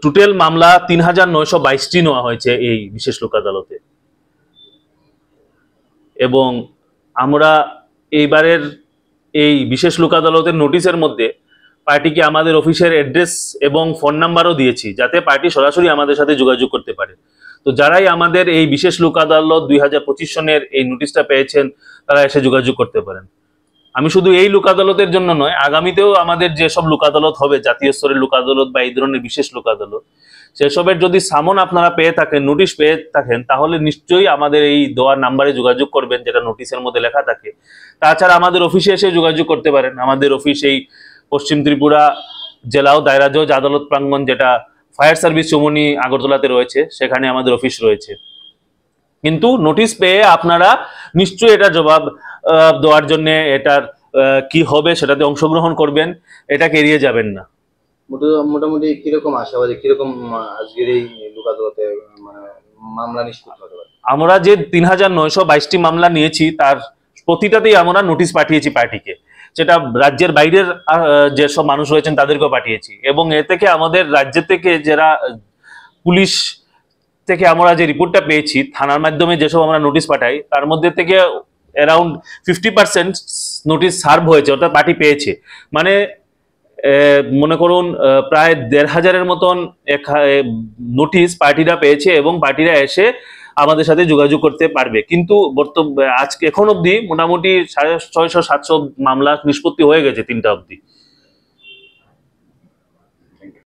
Total মামলা ৩৯২২টি নেওয়া হয়েছে এই বিশেষ লোক আদালতে। এবং আমরা এইবারের এই বিশেষ লোক আদালতের নোটিশের মধ্যে পার্টিকে আমাদের অফিসের অ্যাড্রেস এবং ফোন নাম্বারও দিয়েছি, যাতে পার্টি সরাসরি আমাদের সাথে যোগাযোগ করতে পারে। তো যারাই আমাদের এই বিশেষ লোক আদালত ২০২৫ সনের এই নোটিশটা পেয়েছেন, তারা এসে যোগাযোগ করতে পারেন। আমি শুধু এই লোক আদালতের জন্য নয়, আগামীতেও আমাদের যেসব লোক আদালত হবে, জাতীয় স্তরের লোক আদালত বা এই ধরনের বিশেষ লোক আদালত, সেসবের যদি সামন আপনারা পেয়ে থাকেন, নোটিশ পেয়ে থাকেন, তাহলে নিশ্চয়ই আমাদের এই দেওয়ার নাম্বারে যোগাযোগ করবেন, যেটা নোটিশের মধ্যে লেখা থাকে। তাছাড়া আমাদের অফিসে এসে যোগাযোগ করতে পারেন। আমাদের অফিস এই পশ্চিম ত্রিপুরা জেলা ও দায়রা জজ আদালত প্রাঙ্গণ, যেটা ফায়ার সার্ভিস চৌমুহনী আগরতলাতে রয়েছে, সেখানে আমাদের অফিস রয়েছে। কিন্তু নোটিশ পেয়ে আপনারা নিশ্চয়ই এটা জবাব দেওয়ার জন্য, এটার কি হবে সেটাতে অংশগ্রহণ করবেন, এটাকে এড়িয়ে যাবেন না। মোটামুটি কিরকম আশাবাদী, কিরকম আজকের এই লোক আদালতে মানে মামলা নিষ্পত্তি হতে পারে? আমরা যে ৩৯২২টি মামলা নিয়েছি, তার প্রতিটাতেই আমরা নোটিশ পাঠিয়েছি পার্টিকে, যেটা রাজ্যের বাইরের যেসব মানুষ রয়েছেন তাদেরকেও পাঠিয়েছি। এবং এ থেকে আমাদের রাজ্য থেকে যারা পুলিশ থেকে আমরা যে রিপোর্টটা পেয়েছি, থানার মাধ্যমে যেসব আমরা নোটিশ পাঠাই, তার মধ্যে থেকে অ্যারাউন্ড 50% নোটিশ সার্ভ হয়েছে, অর্থাৎ পার্টি পেয়েছে। মানে মনে করুন প্রায় ১৫০০-এর মতন নোটিশ পার্টিরা পেয়েছে, এবং পার্টিরা এসে আমাদের সাথে যোগাযোগ করতে পারবে। কিন্তু আজকে এখন অবধি মোটামুটি ৬৫০-৭০০ মামলা নিষ্পত্তি হয়ে গেছে ৩টা অবধি।